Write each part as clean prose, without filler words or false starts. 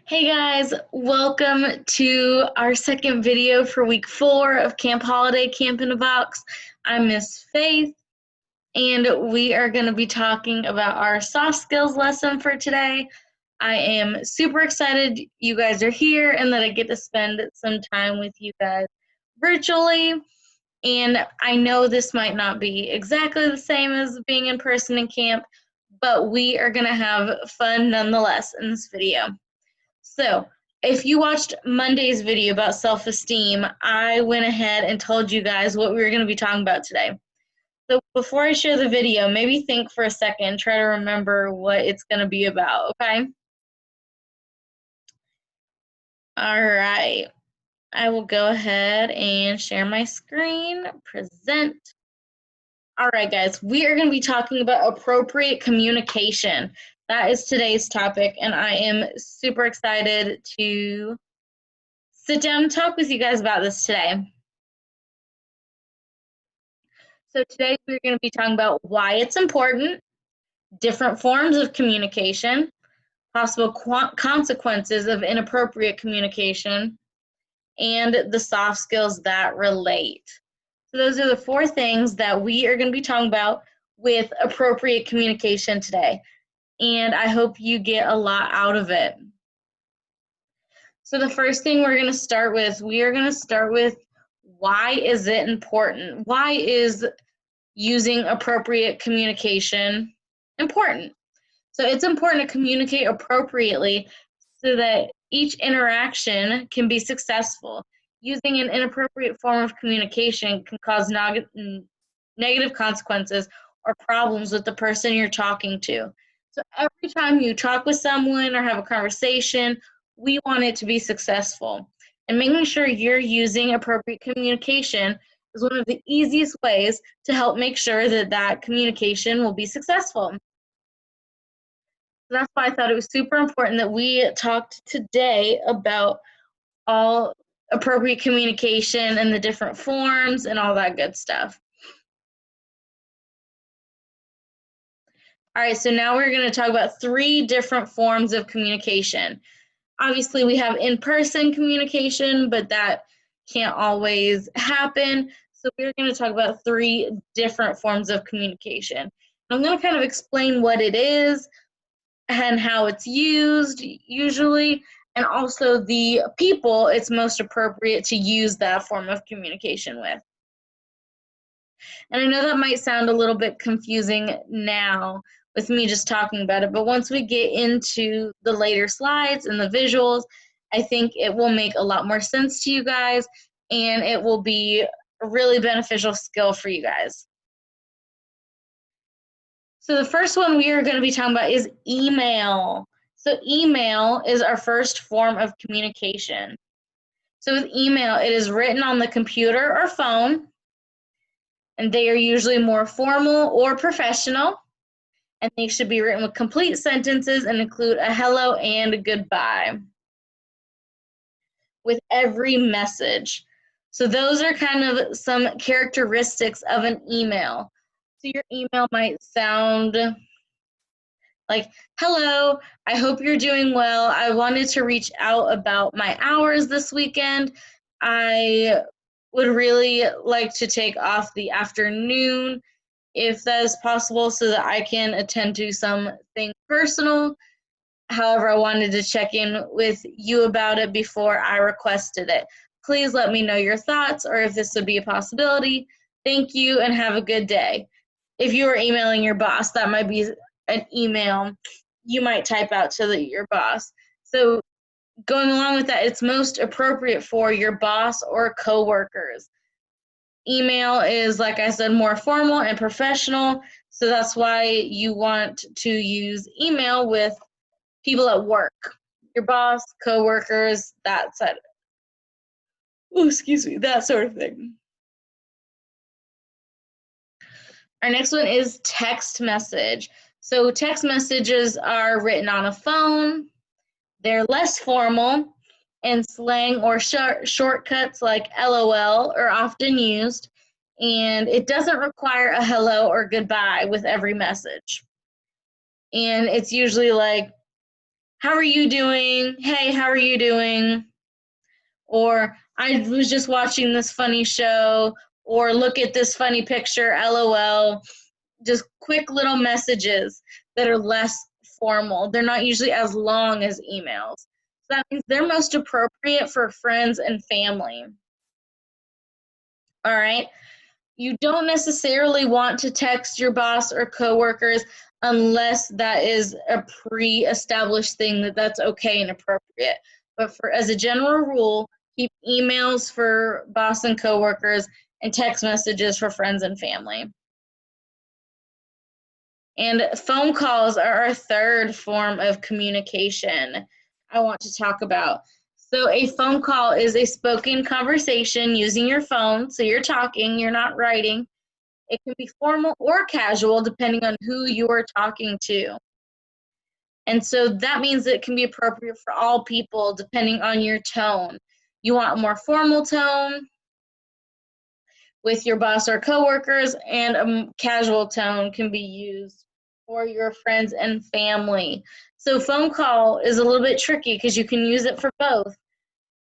Hey guys, welcome to our second video for week 4 of Camp Holiday Camp in a Box. I'm Miss Faith, and we are going to be talking about our soft skills lesson for today. I am super excited you guys are here and that I get to spend some time with you guys virtually. And I know this might not be exactly the same as being in person in camp, but we are going to have fun nonetheless in this video. So, if you watched Monday's video about self-esteem, I went ahead and told you guys what we were going to be talking about today. So, before I share the video, maybe think for a second, try to remember what it's going to be about, okay? All right. I will go ahead and share my screen, present. All right, guys, we are going to be talking about appropriate communication. That is today's topic, and I am super excited to sit down and talk with you guys about this today. So today we're going to be talking about why it's important, different forms of communication, possible consequences of inappropriate communication, and the soft skills that relate. So those are the 4 things that we are going to be talking about with appropriate communication today. And I hope you get a lot out of it. So the first thing we're going to start with, why is it important? Why is using appropriate communication important? So it's important to communicate appropriately so that each interaction can be successful. Using an inappropriate form of communication can cause negative consequences or problems with the person you're talking to. So every time you talk with someone or have a conversation, we want it to be successful. And making sure you're using appropriate communication is one of the easiest ways to help make sure that that communication will be successful. So that's why I thought it was super important that we talked today about all appropriate communication and the different forms and all that good stuff. All right, so now we're going to talk about 3 different forms of communication. Obviously, we have in-person communication, but that can't always happen. So we're going to talk about 3 different forms of communication. I'm going to kind of explain what it is and how it's used usually, and also the people it's most appropriate to use that form of communication with. And I know that might sound a little bit confusing now with me just talking about it, but once we get into the later slides and the visuals, I think it will make a lot more sense to you guys, and it will be a really beneficial skill for you guys. So the first one we are going to be talking about is email. So email is our first form of communication. So with email, it is written on the computer or phone, and they are usually more formal or professional, and they should be written with complete sentences and include a hello and a goodbye with every message. So those are kind of some characteristics of an email. So your email might sound like, hello, I hope you're doing well. I wanted to reach out about my hours this weekend. I would really like to take off the afternoon if that is possible so that I can attend to something personal. However, I wanted to check in with you about it before I requested it. Please let me know your thoughts or if this would be a possibility. Thank you and have a good day. If you are emailing your boss, that might be an email you might type out to your boss. So going along with that, it's most appropriate for your boss or coworkers. Email is, like I said, more formal and professional, so that's why you want to use email with people at work, your boss, coworkers, that sort of thing. Our next one is text message. So text messages are written on a phone. They're less formal, and slang or shortcuts like LOL are often used, and it doesn't require a hello or goodbye with every message. And it's usually like how are you doing? Hey, how are you doing? Or I was just watching this funny show, or look at this funny picture, LOL. Just quick little messages that are less formal. They're not usually as long as emails. So that means they're most appropriate for friends and family. All right. You don't necessarily want to text your boss or coworkers unless that is a pre-established thing that's okay and appropriate. But for as a general rule, keep emails for boss and coworkers and text messages for friends and family. And phone calls are our third form of communication I want to talk about. So a phone call is a spoken conversation using your phone. So you're talking, you're not writing. It can be formal or casual depending on who you are talking to. And so that means it can be appropriate for all people depending on your tone. You want a more formal tone with your boss or coworkers, and a casual tone can be used for your friends and family. So phone call is a little bit tricky because you can use it for both,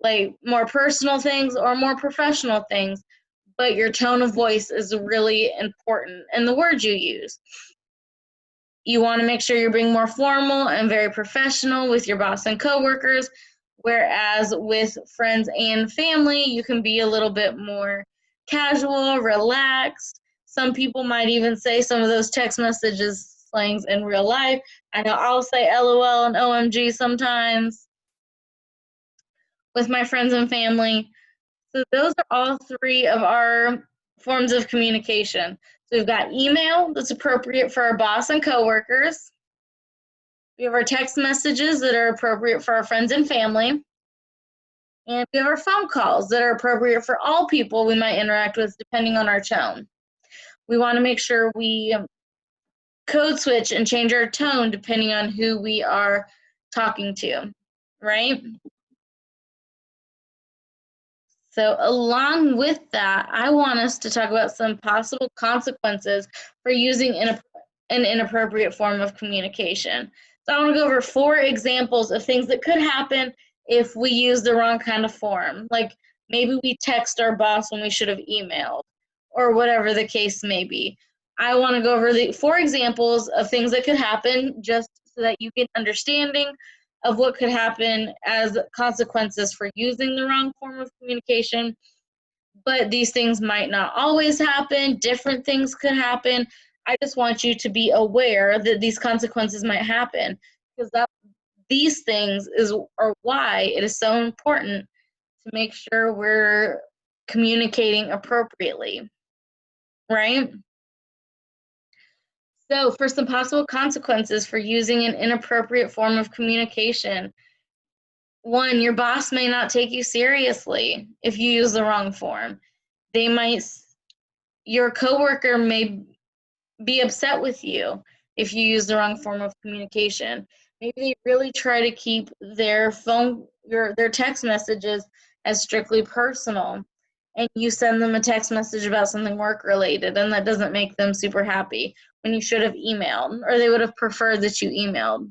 like more personal things or more professional things, but your tone of voice is really important and the words you use. You want to make sure you're being more formal and very professional with your boss and coworkers, whereas with friends and family, you can be a little bit more casual, relaxed. Some people might even say some of those text messages slangs in real life. I know I'll say LOL and OMG sometimes with my friends and family. So those are all three of our forms of communication. So we've got email that's appropriate for our boss and coworkers. We have our text messages that are appropriate for our friends and family. And we have our phone calls that are appropriate for all people we might interact with depending on our tone. We want to make sure we code switch and change our tone depending on who we are talking to, right? So along with that, I want us to talk about some possible consequences for using an inappropriate form of communication. So I want to go over 4 examples of things that could happen if we use the wrong kind of form. Like maybe we text our boss when we should have emailed, or whatever the case may be. I want to go over the 4 examples of things that could happen just so that you get understanding of what could happen as consequences for using the wrong form of communication. But these things might not always happen. Different things could happen. I just want you to be aware that these consequences might happen, because these things are why it is so important to make sure we're communicating appropriately, right? So for some possible consequences for using an inappropriate form of communication, 1, your boss may not take you seriously if you use the wrong form. Your coworker may be upset with you if you use the wrong form of communication. Maybe they really try to keep their text messages as strictly personal, and you send them a text message about something work related, and that doesn't make them super happy when you should have emailed, or they would have preferred that you emailed.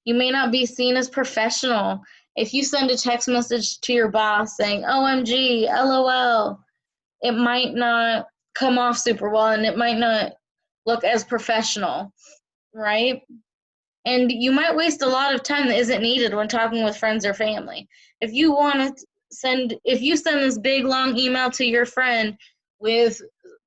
You may not be seen as professional. If you send a text message to your boss saying, OMG, LOL, it might not come off super well and it might not look as professional, right? And you might waste a lot of time that isn't needed when talking with friends or family. If you send this big long email to your friend with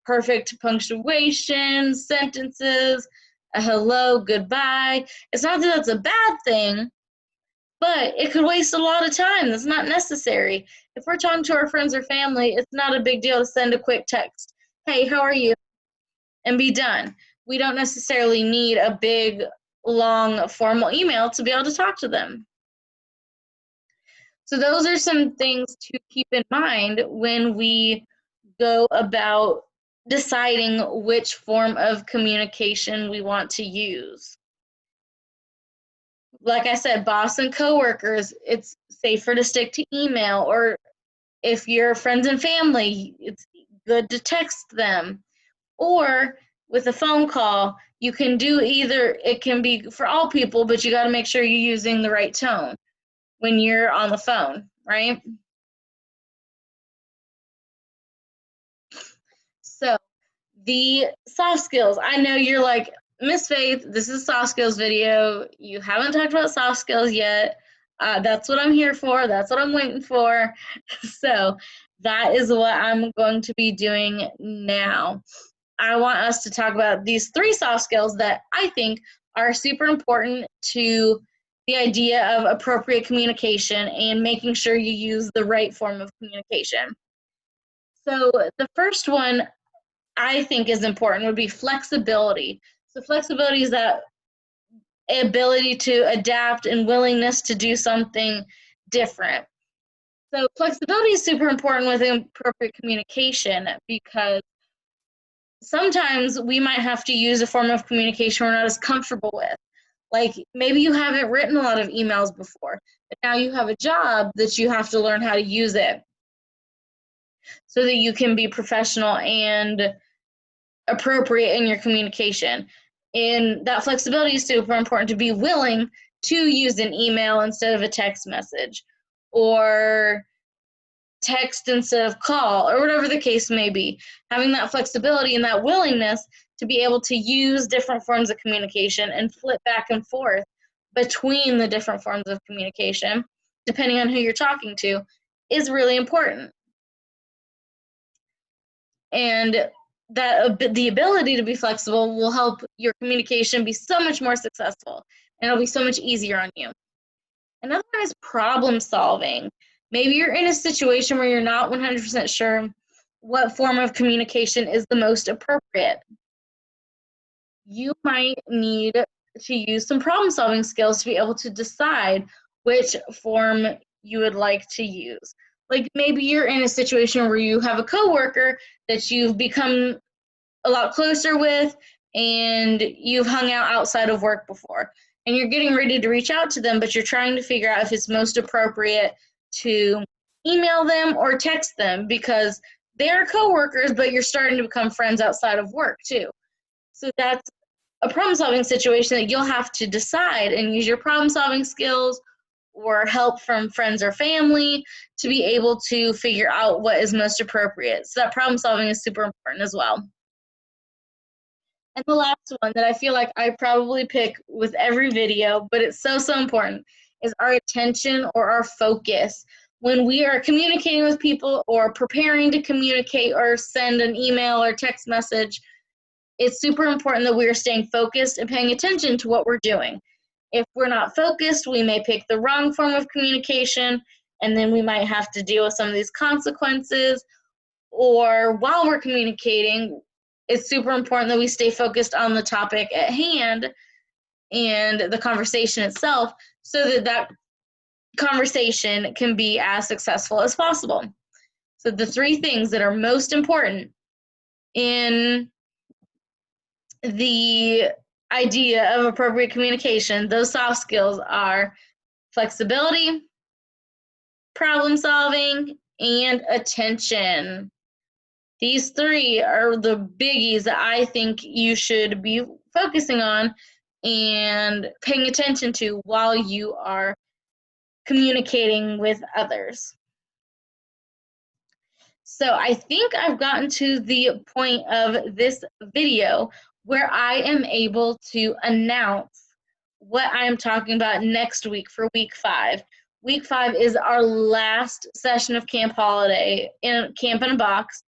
perfect punctuation, sentences, a hello, goodbye, it's not that that's a bad thing, but it could waste a lot of time that's not necessary. If we're talking to our friends or family, it's not a big deal to send a quick text. Hey, how are you? And be done. We don't necessarily need a big, long, formal email to be able to talk to them. So those are some things to keep in mind when we go about deciding which form of communication we want to use. Like I said, boss and coworkers, it's safer to stick to email, or if you're friends and family, it's good to text them. Or with a phone call, you can do either, it can be for all people, but you got to make sure you're using the right tone when you're on the phone, right? So the soft skills, I know you're like, Miss Faith, this is a soft skills video. You haven't talked about soft skills yet. That's what I'm here for. That's what I'm waiting for. So that is what I'm going to be doing now. I want us to talk about these 3 soft skills that I think are super important to the idea of appropriate communication and making sure you use the right form of communication. So the first one I think is important would be flexibility. So flexibility is that ability to adapt and willingness to do something different. So flexibility is super important with appropriate communication because sometimes we might have to use a form of communication we're not as comfortable with. Like maybe you haven't written a lot of emails before, but now you have a job that you have to learn how to use it so that you can be professional and appropriate in your communication. And that flexibility is super important, to be willing to use an email instead of a text message, or text instead of call, or whatever the case may be. Having that flexibility and that willingness to be able to use different forms of communication and flip back and forth between the different forms of communication, depending on who you're talking to, is really important. And that the ability to be flexible will help your communication be so much more successful, and it'll be so much easier on you. Another one is problem solving. Maybe you're in a situation where you're not 100% sure what form of communication is the most appropriate. You might need to use some problem solving skills to be able to decide which form you would like to use. Like maybe you're in a situation where you have a coworker that you've become a lot closer with and you've hung out outside of work before, and you're getting ready to reach out to them, but you're trying to figure out if it's most appropriate to email them or text them because they're coworkers, but you're starting to become friends outside of work too. So that's a problem solving situation that you'll have to decide and use your problem solving skills or help from friends or family to be able to figure out what is most appropriate. So that problem solving is super important as well. And the last one that I feel like I probably pick with every video, but it's so, so important, is our attention or our focus. When we are communicating with people or preparing to communicate or send an email or text message, it's super important that we are staying focused and paying attention to what we're doing. If we're not focused, we may pick the wrong form of communication, and then we might have to deal with some of these consequences. Or while we're communicating, it's super important that we stay focused on the topic at hand and the conversation itself so that that conversation can be as successful as possible. So the 3 things that are most important in the idea of appropriate communication, those soft skills, are flexibility, problem solving, and attention. These 3 are the biggies that I think you should be focusing on and paying attention to while you are communicating with others. So I think I've gotten to the point of this video where I am able to announce what I'm talking about next week for week 5. Week 5 is our last session of Camp Holiday in Camp in a Box.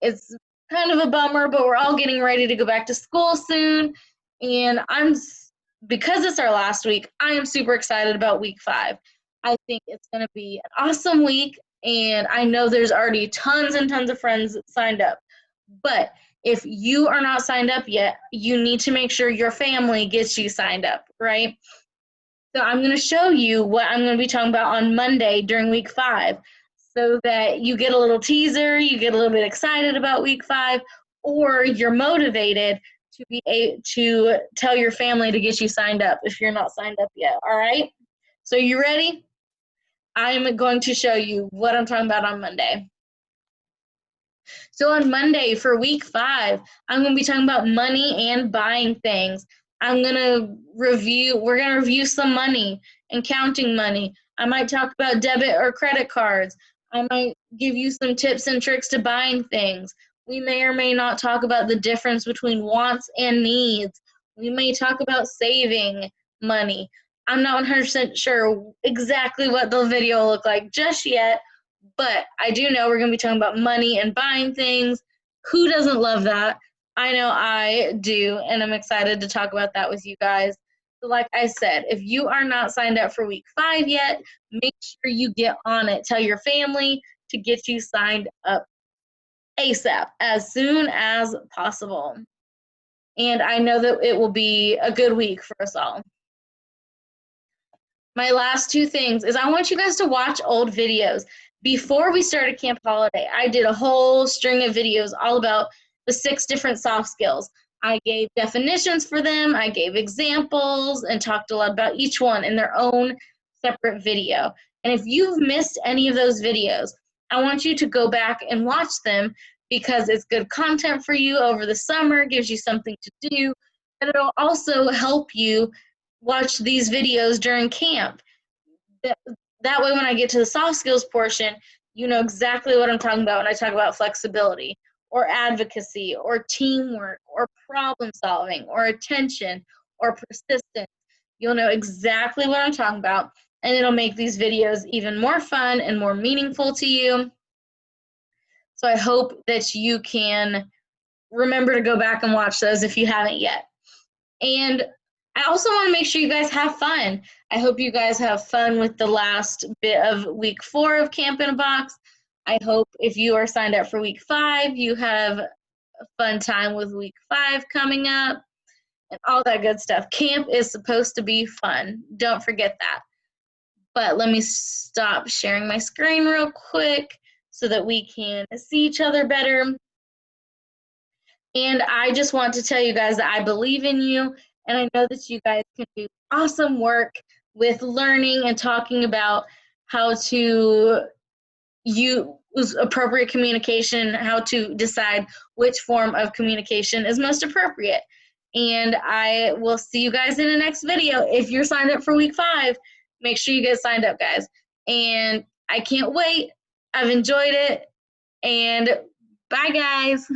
It's kind of a bummer, but we're all getting ready to go back to school soon. And because it's our last week, I am super excited about week 5. I think it's going to be an awesome week. And I know there's already tons and tons of friends signed up. But if you are not signed up yet, you need to make sure your family gets you signed up, right? So I'm going to show you what I'm going to be talking about on Monday during week 5 so that you get a little teaser, you get a little bit excited about week 5, or you're motivated to be able to tell your family to get you signed up if you're not signed up yet, all right? So you ready? I'm going to show you what I'm talking about on Monday. So on Monday for week 5, I'm going to be talking about money and buying things. We're going to review some money and counting money. I might talk about debit or credit cards. I might give you some tips and tricks to buying things. We may or may not talk about the difference between wants and needs. We may talk about saving money. I'm not 100% sure exactly what the video will look like just yet, but I do know we're going to be talking about money and buying things. Who doesn't love that? I know I do, and I'm excited to talk about that with you guys. So like I said, if you are not signed up for week 5 yet, make sure you get on it. Tell your family to get you signed up ASAP, as soon as possible. And I know that it will be a good week for us all. My last 2 things is I want you guys to watch old videos. Before we started Camp Holiday, I did a whole string of videos all about the 6 different soft skills. I gave definitions for them, I gave examples, and talked a lot about each one in their own separate video. And if you've missed any of those videos, I want you to go back and watch them because it's good content for you over the summer, gives you something to do, but it'll also help you watch these videos during camp. That way when I get to the soft skills portion, you know exactly what I'm talking about when I talk about flexibility or advocacy or teamwork or problem solving or attention or persistence. You'll know exactly what I'm talking about, and it'll make these videos even more fun and more meaningful to you. So I hope that you can remember to go back and watch those if you haven't yet. And I also want to make sure you guys have fun. I hope you guys have fun with the last bit of week 4 of Camp in a Box. I hope if you are signed up for week 5, you have a fun time with week 5 coming up and all that good stuff. Camp is supposed to be fun. Don't forget that. But let me stop sharing my screen real quick so that we can see each other better. And I just want to tell you guys that I believe in you, and I know that you guys can do awesome work with learning and talking about how to use appropriate communication, how to decide which form of communication is most appropriate. And I will see you guys in the next video. If you're signed up for week 5, make sure you get signed up, guys. And I can't wait. I've enjoyed it. And bye, guys.